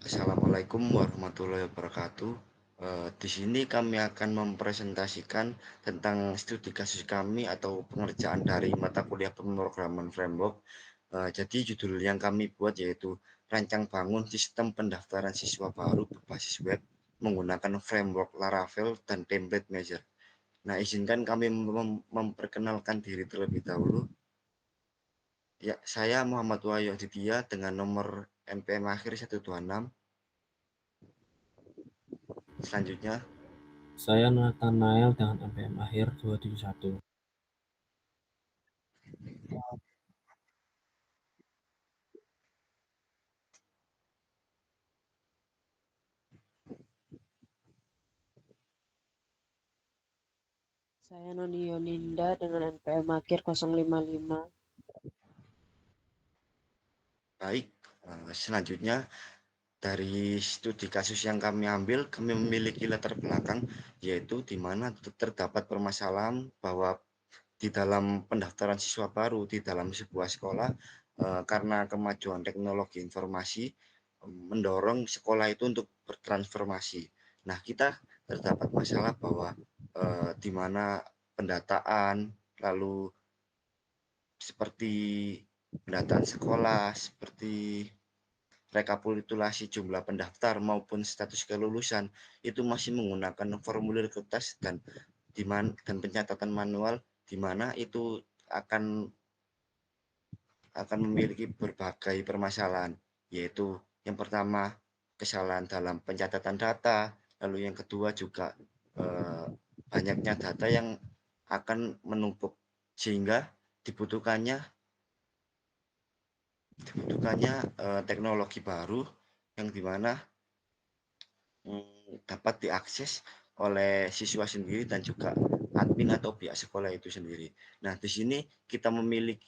Assalamualaikum warahmatullahi wabarakatuh. Di sini kami akan mempresentasikan tentang studi kasus kami atau pengerjaan dari mata kuliah pemrograman framework. Jadi judul yang kami buat yaitu rancang bangun sistem pendaftaran siswa baru berbasis web menggunakan framework Laravel dan template measure. Nah, izinkan kami memperkenalkan diri terlebih dahulu. Ya, saya Muhammad Wahyu Aditya dengan nomor NPM akhir 126. Selanjutnya, Saya Nathanael dengan NPM akhir 271. Saya Noni Yoninda dengan NPM akhir 055. baik. Selanjutnya, dari studi kasus yang kami ambil, kami memiliki latar belakang, yaitu di mana terdapat permasalahan bahwa di dalam pendaftaran siswa baru di dalam sebuah sekolah, karena kemajuan teknologi informasi mendorong sekolah itu untuk bertransformasi. Nah, kita terdapat masalah bahwa di mana pendataan, lalu seperti pendataan sekolah, seperti rekapitulasi jumlah pendaftar maupun status kelulusan itu masih menggunakan formulir kertas dan pencatatan manual, di mana itu akan akan memiliki berbagai permasalahan, yaitu yang pertama kesalahan dalam pencatatan data, lalu yang kedua juga banyaknya data yang akan menumpuk sehingga dibutuhkannya dibutuhkannya teknologi baru yang dimana dapat diakses oleh siswa sendiri dan juga admin atau pihak sekolah itu sendiri. Nah, di sini kita memilih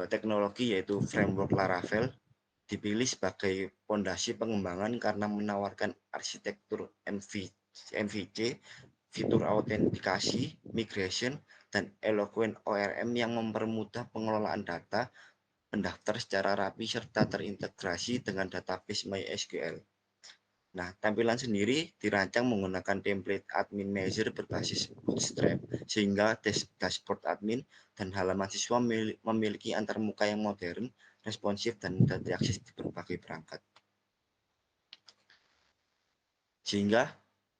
teknologi yaitu framework Laravel dipilih sebagai fondasi pengembangan karena menawarkan arsitektur MVC, fitur autentikasi, migration, dan eloquent ORM yang mempermudah pengelolaan data pendaftar secara rapi serta terintegrasi dengan database MySQL. Nah, tampilan sendiri dirancang menggunakan template admin measure berbasis Bootstrap, sehingga dashboard admin dan halaman siswa memiliki antarmuka yang modern, responsif, dan mudah diakses di berbagai perangkat. Sehingga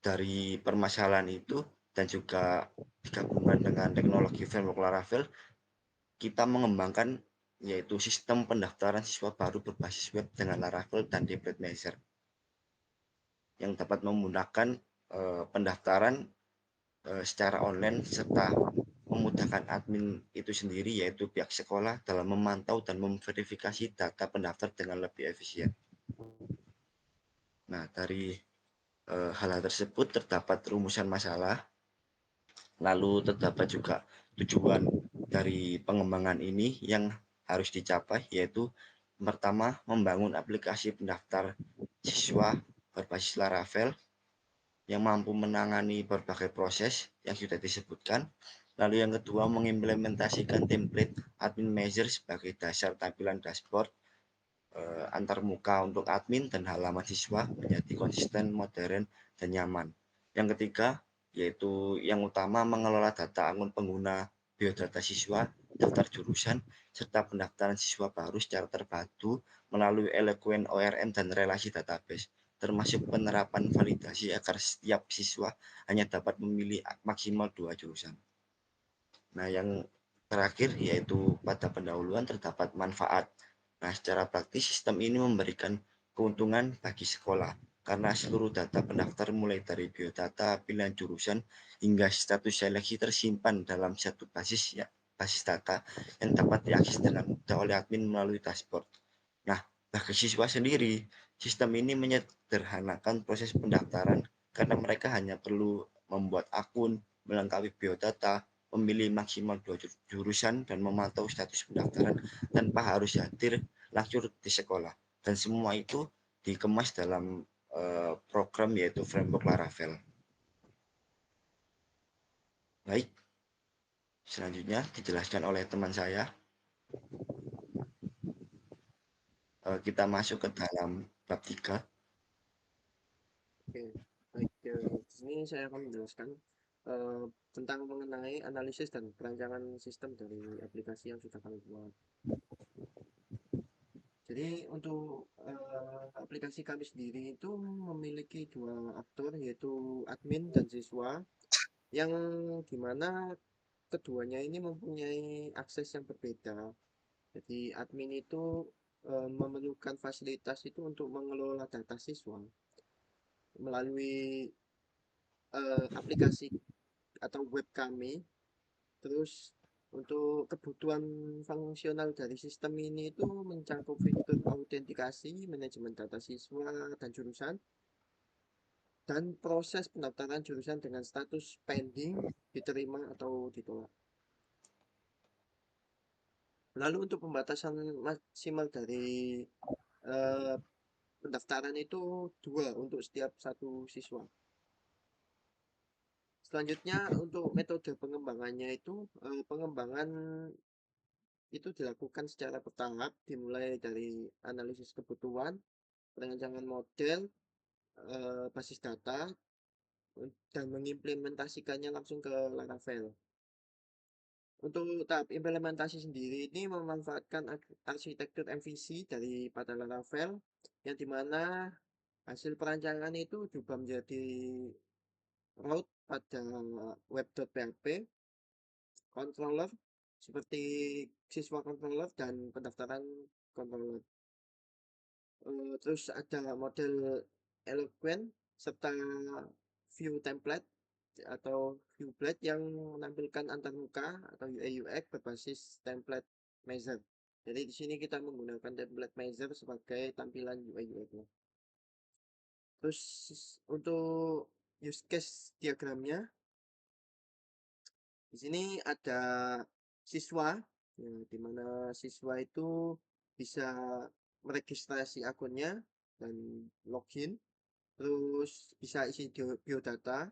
dari permasalahan itu dan juga digabungkan dengan teknologi framework Laravel, kita mengembangkan yaitu sistem pendaftaran siswa baru berbasis web dengan Laravel dan template measure yang dapat memudahkan pendaftaran secara online serta memudahkan admin itu sendiri yaitu pihak sekolah dalam memantau dan memverifikasi data pendaftar dengan lebih efisien. Nah, dari hal-hal tersebut terdapat rumusan masalah, lalu terdapat juga tujuan dari pengembangan ini yang harus dicapai, yaitu pertama membangun aplikasi pendaftar siswa berbasis Laravel yang mampu menangani berbagai proses yang sudah disebutkan. Lalu yang kedua, mengimplementasikan template admin measure sebagai dasar tampilan dashboard antar muka untuk admin dan halaman siswa menjadi konsisten, modern, dan nyaman. Yang ketiga, yaitu yang utama mengelola data akun pengguna, biodata siswa, daftar jurusan, serta pendaftaran siswa baru secara terpadu melalui eloquent ORM dan relasi database, termasuk penerapan validasi agar setiap siswa hanya dapat memilih maksimal 2 jurusan. Nah, yang terakhir yaitu pada pendahuluan terdapat manfaat. Nah, secara praktis sistem ini memberikan keuntungan bagi sekolah karena seluruh data pendaftar mulai dari biodata, pilihan jurusan hingga status seleksi tersimpan dalam satu basis data yang dapat diakses dengan mudah oleh admin melalui dashboard. Nah, bagi siswa sendiri, sistem ini menyederhanakan proses pendaftaran karena mereka hanya perlu membuat akun, melengkapi biodata, memilih maksimal 2 jurusan, dan memantau status pendaftaran tanpa harus hadir langsung di sekolah. Dan semua itu dikemas dalam program yaitu framework Laravel. Baik, selanjutnya dijelaskan oleh teman saya. kita masuk ke dalam bab 3. Oke, baik. Di sini saya akan menjelaskan tentang mengenai analisis dan perancangan sistem dari aplikasi yang sudah kami buat. Jadi untuk aplikasi kami sendiri itu memiliki dua aktor, yaitu admin dan siswa, yang dimana keduanya ini mempunyai akses yang berbeda. Jadi admin itu memerlukan fasilitas itu untuk mengelola data siswa melalui aplikasi atau web kami. Terus untuk kebutuhan fungsional dari sistem ini itu mencakup fitur autentikasi, manajemen data siswa dan jurusan, dan proses pendaftaran jurusan dengan status pending, diterima atau ditolak. Lalu untuk pembatasan maksimal dari eh, pendaftaran itu 2 untuk setiap satu siswa. Selanjutnya untuk metode pengembangannya itu pengembangan itu dilakukan secara bertahap, dimulai dari analisis kebutuhan, perancangan model, basis data, dan mengimplementasikannya langsung ke Laravel. Untuk tahap implementasi sendiri ini memanfaatkan arsitektur MVC daripada Laravel, yang dimana hasil perancangan itu juga menjadi route pada web.php, controller, seperti siswa controller dan pendaftaran controller. Terus ada model Eloquent serta view template atau view blade yang menampilkan antarmuka atau UI UX berbasis template measure. Jadi di sini kita menggunakan template measure sebagai tampilan UI UX-nya. Terus untuk use case diagramnya, di sini ada siswa, ya, di mana siswa itu bisa meregistrasi akunnya dan login, terus bisa isi biodata,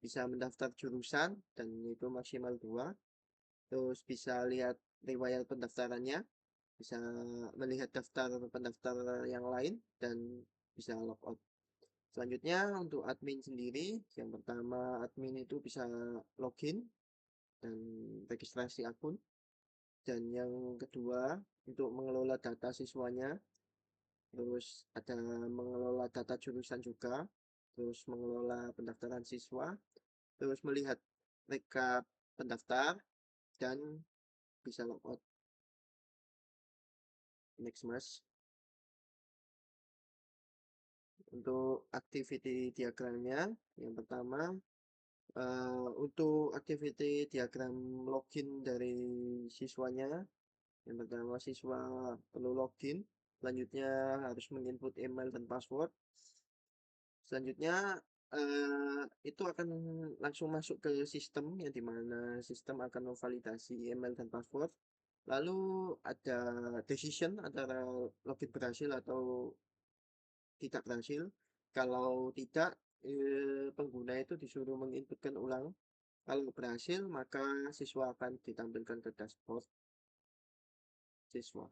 bisa mendaftar jurusan dan itu maksimal 2, terus bisa lihat riwayat pendaftarannya, bisa melihat daftar pendaftar yang lain dan bisa logout. Selanjutnya untuk admin sendiri, yang pertama admin itu bisa login dan registrasi akun, dan yang kedua untuk mengelola data siswanya, terus ada mengelola data jurusan juga, terus mengelola pendaftaran siswa, terus melihat rekap pendaftar, dan bisa logout. Next mas. Untuk activity diagramnya, yang pertama untuk activity diagram login dari siswanya, yang pertama siswa perlu login, selanjutnya harus menginput email dan password. Selanjutnya itu akan langsung masuk ke sistem, yang dimana sistem akan memvalidasi email dan password. Lalu ada decision antara login berhasil atau tidak berhasil. Kalau tidak, pengguna itu disuruh menginputkan ulang. Kalau berhasil, maka siswa akan ditampilkan ke dashboard siswa.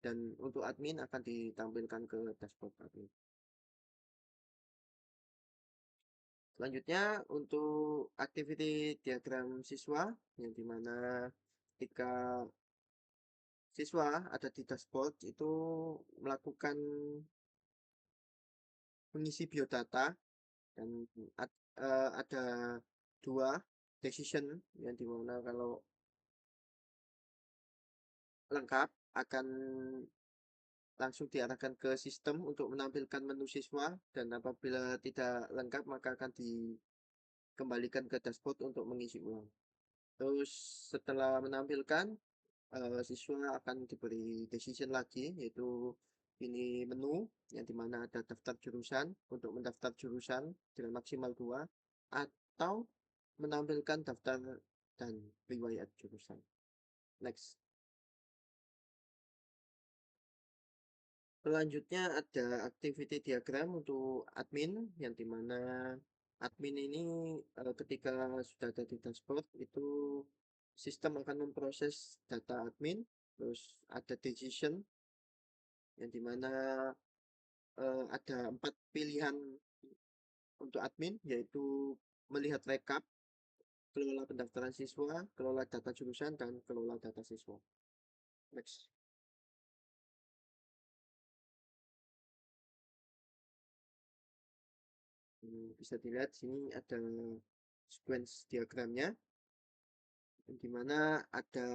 Dan untuk admin akan ditampilkan ke dashboard admin. Selanjutnya untuk activity diagram siswa, yang dimana ketika siswa ada di dashboard itu melakukan mengisi biodata, dan ada 2 decision, yang dimana kalau lengkap akan langsung diarahkan ke sistem untuk menampilkan menu siswa, dan apabila tidak lengkap maka akan dikembalikan ke dashboard untuk mengisi ulang. Terus setelah menampilkan, siswa akan diberi decision lagi, yaitu ini menu yang dimana ada daftar jurusan untuk mendaftar jurusan dengan maksimal 2, atau menampilkan daftar dan riwayat jurusan. Next. Selanjutnya ada activity diagram untuk admin, yang dimana admin ini ketika sudah ada di dashboard itu sistem akan memproses data admin, terus ada decision yang dimana ada 4 pilihan untuk admin, yaitu melihat rekap, kelola pendaftaran siswa, kelola data jurusan, dan kelola data siswa. Next. Bisa dilihat sini ada sequence diagramnya, yang dimana ada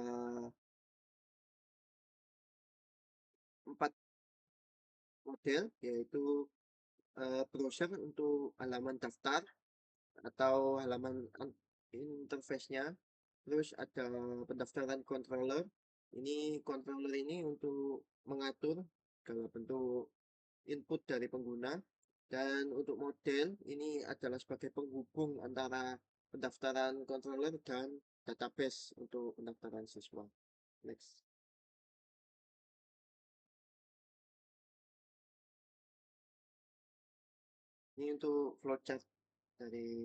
4 model, yaitu browser untuk halaman daftar atau halaman interface-nya. Terus ada pendaftaran controller. Ini controller ini untuk mengatur segala bentuk input dari pengguna. Dan untuk model ini adalah sebagai penghubung antara pendaftaran controller dan database untuk pendaftaran siswa. Next. Ini untuk flowchart dari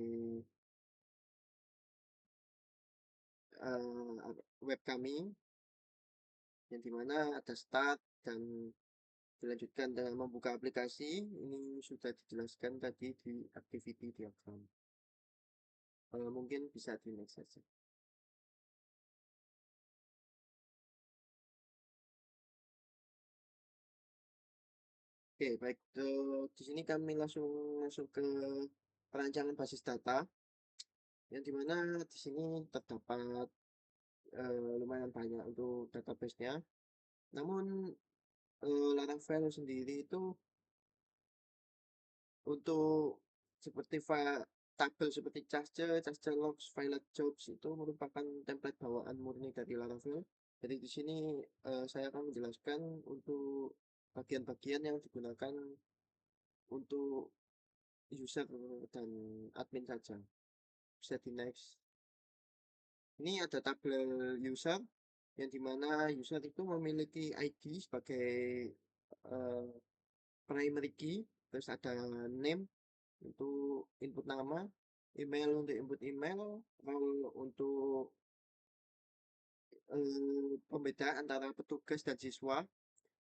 web kami, yang dimana ada start dan dilanjutkan dengan membuka aplikasi. Ini sudah dijelaskan tadi di activity diagram. Mungkin bisa di next saja. Oke, baik. Di sini kami langsung masuk ke perancangan basis data, yang dimana di sini terdapat lumayan banyak untuk database-nya. Namun Laravel sendiri itu untuk seperti tabel seperti Charge Logs, File Jobs itu merupakan template bawaan murni dari Laravel. Jadi di sini saya akan menjelaskan untuk bagian-bagian yang digunakan untuk user dan admin saja. Bisa di next. Ini ada tabel user, yang dimana user itu memiliki ID sebagai primary key, terus ada name untuk input nama, email untuk input email, role untuk pembeda antara petugas dan siswa.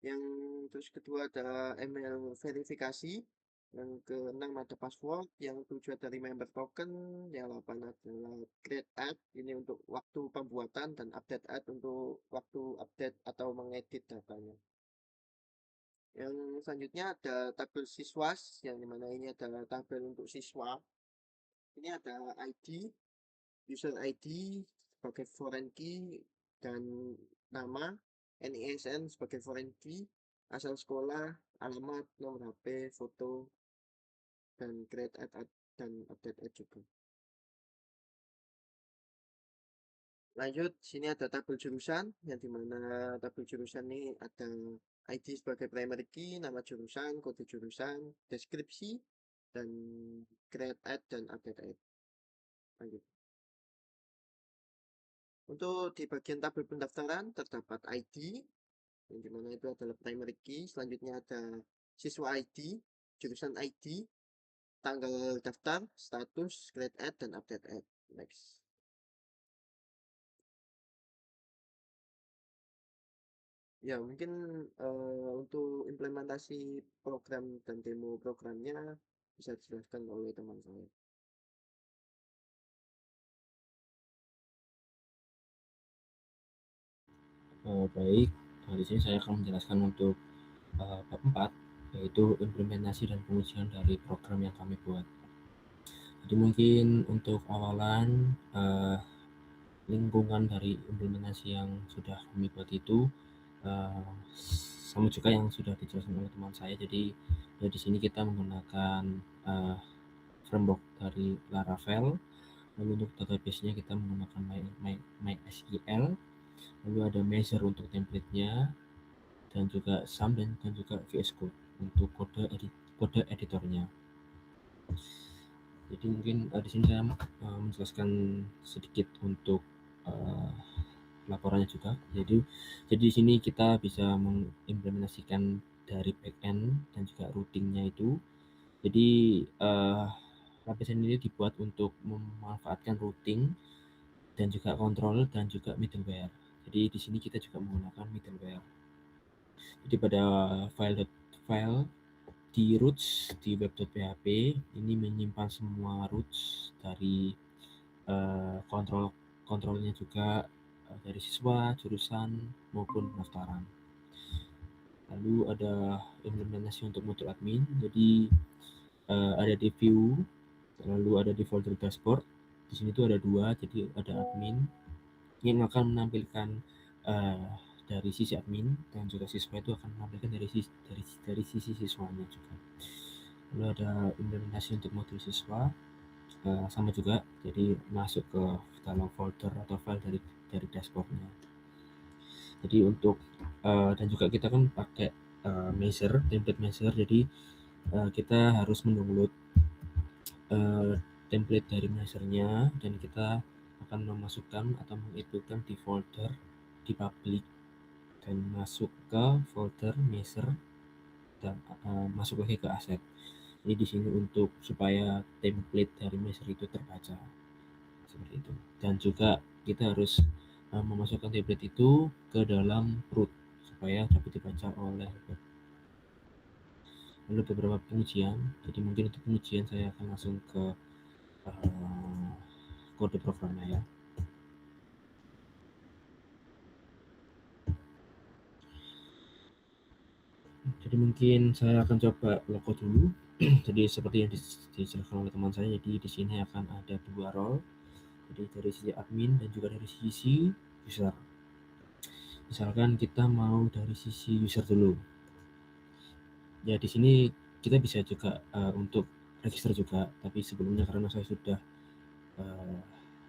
Yang terus kedua ada email verifikasi, yang keenam ada password, yang tujuh ada member token, yang 8 adalah create add, ini untuk waktu pembuatan, dan update add untuk waktu update atau mengedit datanya. Yang selanjutnya ada tabel siswa, yang dimana ini adalah tabel untuk siswa. Ini ada ID, user ID sebagai foreign key, dan nama, NISN sebagai foreign key, asal sekolah, alamat, nomor HP, foto, dan create add dan update add juga. Lanjut, sini ada tabel jurusan, yang dimana tabel jurusan ini ada ID sebagai primary key, nama jurusan, kode jurusan, deskripsi, dan create add dan update add. Lanjut. Untuk di bagian tabel pendaftaran terdapat ID, yang dimana itu adalah primary key. Selanjutnya ada siswa ID, jurusan ID, tanggal daftar, status, create add, dan update add. Next. Ya, mungkin untuk implementasi program dan demo programnya bisa dijelaskan oleh teman saya. Baik, di sini saya akan menjelaskan untuk bab 4, yaitu implementasi dan pengujian dari program yang kami buat. Jadi mungkin untuk awalan lingkungan dari implementasi yang sudah kami buat itu sama juga yang sudah dijelaskan oleh teman saya. Jadi di sini kita menggunakan framework dari Laravel. Lalu untuk database-nya kita menggunakan MySQL. Lalu ada measure untuk template-nya, dan juga sum dan juga VS Code untuk kode editornya. Jadi mungkin di sini saya menjelaskan sedikit untuk laporannya juga. Jadi di sini kita bisa mengimplementasikan dari backend dan juga routingnya itu. Jadi lapisan ini dibuat untuk memanfaatkan routing dan juga controller dan juga middleware. Jadi di sini kita juga menggunakan middleware. Jadi pada file di roots di web.php ini menyimpan semua roots dari kontrolnya juga dari siswa, jurusan maupun pendaftaran. Lalu ada implementasi untuk modul admin. Jadi ada di view, lalu ada di folder dashboard. Di sini tuh ada dua, jadi ada admin yang akan menampilkan dari sisi admin, dan juga siswa itu akan menampilkan dari sisi siswanya juga. Lalu ada implementasi untuk modul siswa, sama juga, jadi masuk ke dalam folder atau file dari dashboardnya. Jadi untuk dan juga kita kan pakai template measure, jadi kita harus mendownload template dari measure-nya, dan kita akan memasukkan atau menginputkan di folder di public dan masuk ke folder measure dan masuk lagi ke aset. Jadi di sini untuk supaya template dari measure itu terbaca seperti itu. Dan juga kita harus memasukkan template itu ke dalam root supaya dapat dibaca oleh web. Lalu beberapa pengujian. Jadi mungkin untuk pengujian saya akan langsung ke kode programnya ya. Jadi mungkin saya akan coba logo dulu. Jadi seperti yang dijelaskan oleh teman saya, jadi di sini akan ada dua role, jadi dari sisi admin dan juga dari sisi user. Misalkan kita mau dari sisi user dulu. Ya di sini kita bisa juga untuk register juga, tapi sebelumnya karena saya sudah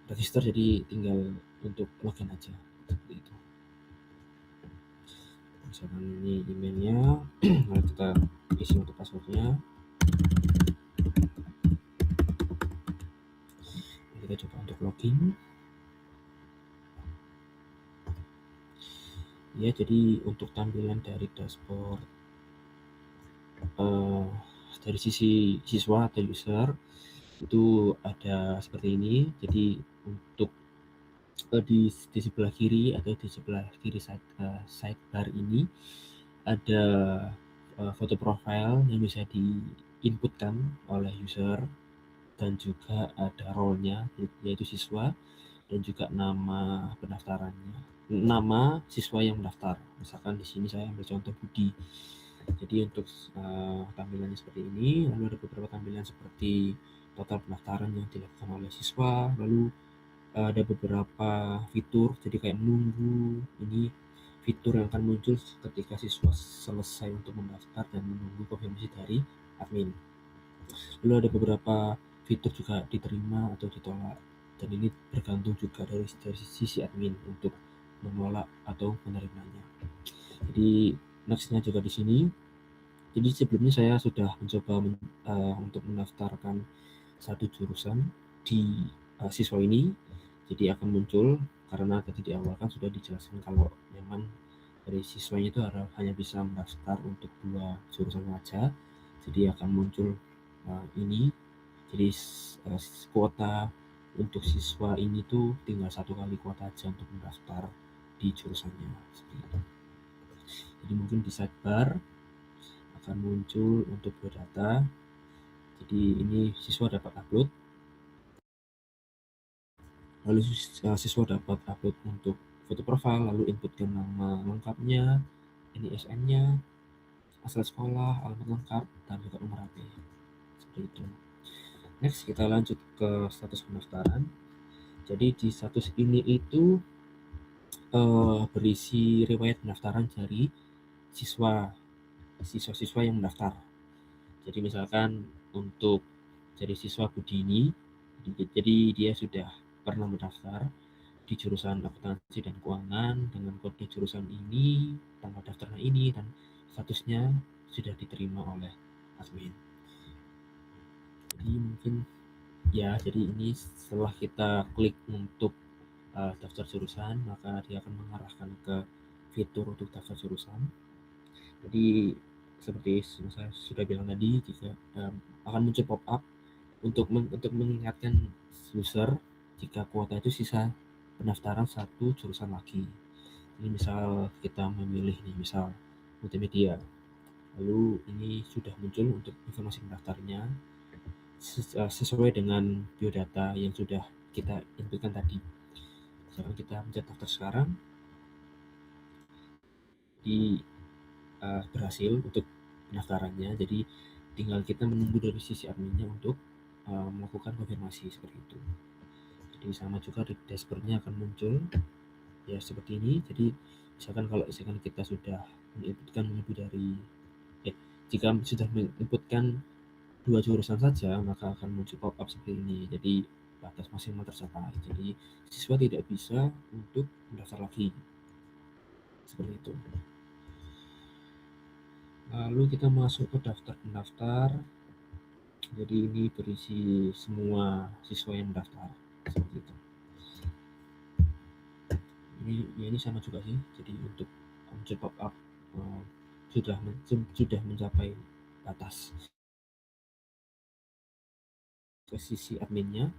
register, jadi tinggal untuk login aja seperti itu. Misalkan ini emailnya, lalu kita isi untuk passwordnya. Kita coba untuk login. Ya, jadi untuk tampilan dari dashboard dari sisi siswa atau user itu ada seperti ini. Jadi untuk di sebelah kiri atau di sebelah kiri sidebar ini ada foto profile yang bisa diinputkan oleh user, dan juga ada role-nya yaitu siswa, dan juga nama pendaftarannya, nama siswa yang mendaftar. Misalkan di sini saya ambil contoh Budi. Jadi untuk tampilannya seperti ini. Lalu ada beberapa tampilan seperti total pendaftaran yang dilakukan oleh siswa. Lalu ada beberapa fitur, jadi kayak menunggu. Ini fitur yang akan muncul ketika siswa selesai untuk mendaftar dan menunggu konfirmasi dari admin. Lalu ada beberapa fitur juga diterima atau ditolak, dan ini bergantung juga dari sisi admin untuk menolak atau menerimanya. Jadi nextnya juga di sini. Jadi sebelumnya saya sudah mencoba untuk mendaftarkan satu jurusan di siswa ini. Jadi akan muncul, karena tadi di awal kan sudah dijelaskan kalau memang dari siswanya itu hanya bisa mendaftar untuk 2 jurusan saja. Jadi akan muncul ini. Jadi kuota untuk siswa ini tuh tinggal 1 kali kuota aja untuk mendaftar di jurusannya seperti itu. Jadi mungkin di sidebar akan muncul untuk biodata. Jadi ini siswa dapat upload, lalu siswa dapat upload untuk foto profil, lalu inputkan nama lengkapnya, NISN-nya, asal sekolah, alamat lengkap, dan juga nomor HP seperti itu. Next kita lanjut ke status pendaftaran. Jadi di status ini itu berisi riwayat pendaftaran dari siswa-siswa yang mendaftar. Jadi misalkan untuk jadi siswa Budi ini, jadi dia sudah pernah mendaftar di jurusan akuntansi dan keuangan dengan kode jurusan ini, tanggal daftarnya ini, dan statusnya sudah diterima oleh admin. Jadi mungkin ya, jadi ini setelah kita klik untuk daftar jurusan, maka dia akan mengarahkan ke fitur untuk daftar jurusan. Jadi seperti saya sudah bilang tadi, jika akan muncul pop-up untuk mengingatkan user jika kuota itu sisa pendaftaran 1 jurusan lagi. Ini misal kita memilih nih, misal multimedia. Lalu ini sudah muncul untuk informasi pendaftarnya sesuai dengan biodata yang sudah kita inputkan tadi. Misalkan kita mencet daftar sekarang, berhasil untuk pendaftarannya. Jadi tinggal kita menunggu dari sisi adminnya untuk melakukan konfirmasi seperti itu. Jadi sama juga di dashboardnya akan muncul ya seperti ini. Jadi misalkan kalau kita sudah menginputkan lebih dari jika sudah menginputkan 2 jurusan saja, maka akan muncul pop-up seperti ini. Jadi batas maksimal tercapai. Jadi siswa tidak bisa untuk mendaftar lagi. Seperti itu. Lalu kita masuk ke daftar pendaftar. Jadi ini berisi semua siswa yang mendaftar. Seperti itu. Ini sama juga sih. Jadi untuk muncul pop-up sudah mencapai batas. Ke sisi adminnya,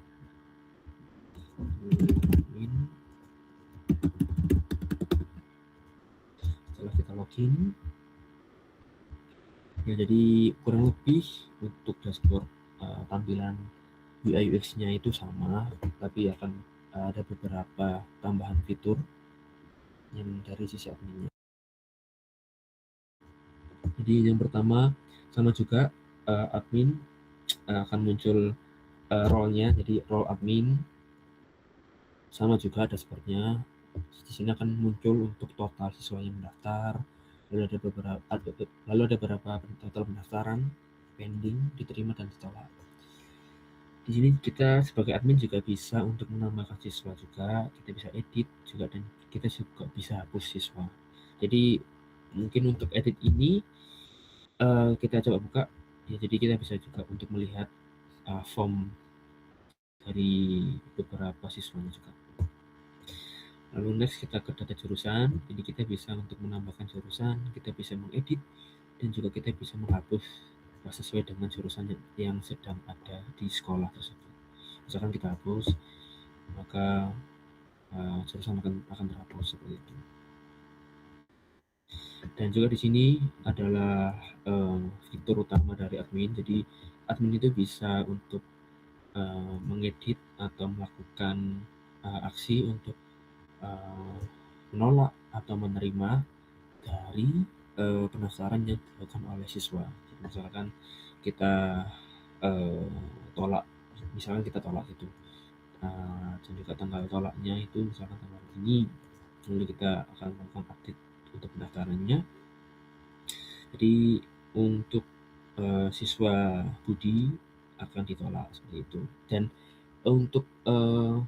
setelah kita login ya, jadi kurang lebih untuk dashboard tampilan UI UX-nya itu sama, tapi akan ada beberapa tambahan fitur yang dari sisi adminnya. Jadi yang pertama sama juga admin akan muncul role-nya, jadi role admin sama juga dashboard-nya. Di sini akan muncul untuk total siswa yang mendaftar, lalu ada beberapa total pendaftaran, pending, diterima dan ditolak. Di sini kita sebagai admin juga bisa untuk menambahkan siswa juga, kita bisa edit juga, dan kita juga bisa hapus siswa. Jadi mungkin untuk edit ini kita coba buka ya, jadi kita bisa juga untuk melihat form dari beberapa siswanya juga. Lalu next kita ke data jurusan, jadi kita bisa untuk menambahkan jurusan, kita bisa mengedit, dan juga kita bisa menghapus sesuai dengan jurusan yang sedang ada di sekolah tersebut. Misalkan kita hapus, maka jurusan akan terhapus seperti itu. Dan juga di sini adalah fitur utama dari admin. Jadi admin itu bisa untuk mengedit atau melakukan aksi untuk menolak atau menerima dari pendaftaran yang dilakukan oleh siswa. Jadi, misalkan kita tolak, misalkan kita tolak itu, dan juga tanggal tolaknya itu misalkan tanggal ini, lalu kita akan melakukan update untuk pendaftarannya. Jadi untuk siswa Budi akan ditolak seperti itu. Dan untuk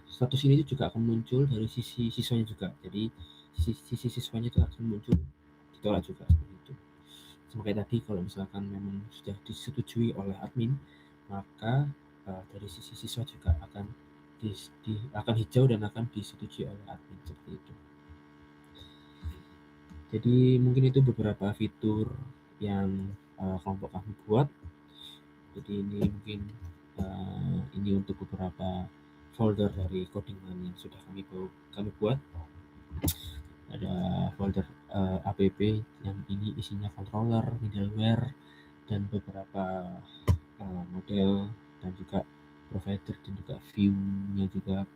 status ini juga akan muncul dari sisi siswanya juga. Jadi sisi siswanya itu akan muncul ditolak juga seperti itu. Seperti tadi, kalau misalkan memang sudah disetujui oleh admin, maka dari sisi siswa juga akan hijau dan akan disetujui oleh admin seperti itu. Jadi mungkin itu beberapa fitur yang kelompok kami buat. Jadi ini mungkin ini untuk beberapa folder dari codingan yang sudah kami buat. Ada folder app yang ini isinya controller, middleware, dan beberapa model, dan juga provider, dan juga view-nya juga.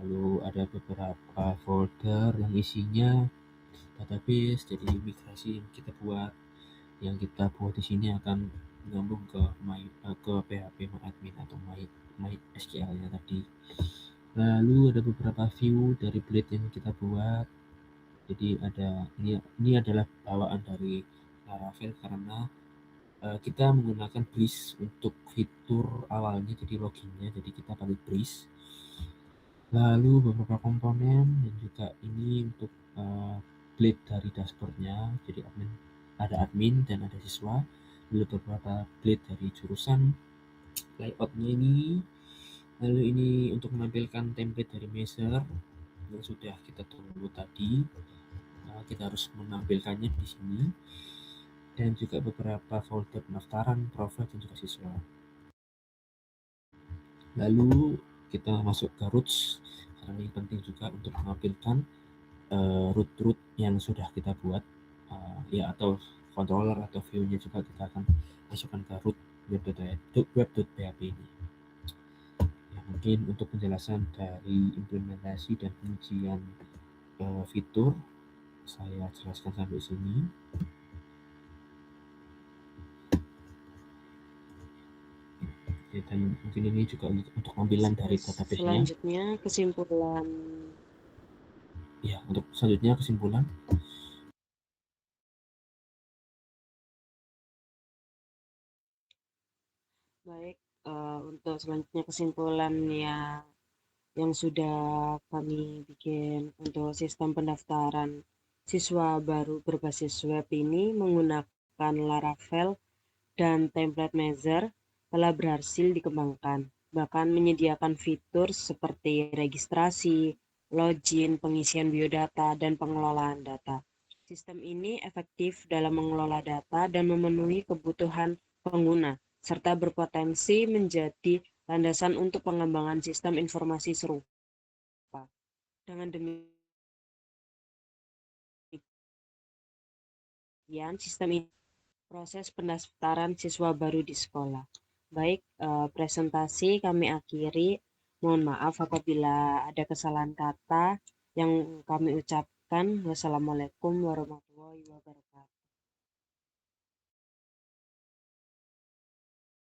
Lalu ada beberapa folder yang isinya database, jadi migrasi yang kita buat di sini akan nyambung ke PHP MyAdmin atau MySQL-nya tadi. Lalu ada beberapa view dari Blade yang kita buat. Jadi ini adalah bawaan dari Laravel karena kita menggunakan Breeze untuk fitur awalnya, jadi loginnya, jadi kita pakai Breeze. Lalu beberapa komponen, dan juga ini untuk Blade dari dashboardnya, jadi ada admin dan ada siswa. Lalu beberapa Blade dari jurusan, layoutnya ini. Lalu ini untuk menampilkan template dari measure yang sudah kita tunggu tadi. Kita harus menampilkannya di sini, dan juga beberapa folder pendaftaran, profil, dan juga siswa. Lalu kita masuk ke roots, karena ini penting juga untuk menampilkan root yang sudah kita buat. ya atau controller atau view-nya juga kita akan masukkan ke root web.php ini. Ya, mungkin untuk penjelasan dari implementasi dan pengujian fitur saya jelaskan sampai sini. Ya, dan mungkin ini juga untuk tampilan dari database-nya. Selanjutnya kesimpulan. Ya, untuk selanjutnya kesimpulan. Baik, untuk selanjutnya kesimpulan yang sudah kami bikin untuk sistem pendaftaran siswa baru berbasis web ini menggunakan Laravel dan template measure telah berhasil dikembangkan, bahkan menyediakan fitur seperti registrasi, login, pengisian biodata, dan pengelolaan data. Sistem ini efektif dalam mengelola data dan memenuhi kebutuhan pengguna, serta berpotensi menjadi landasan untuk pengembangan sistem informasi serupa. Dengan demikian, sistem ini proses pendaftaran siswa baru di sekolah. Baik, presentasi kami akhiri. Mohon maaf apabila ada kesalahan kata yang kami ucapkan. Wassalamualaikum warahmatullahi wabarakatuh.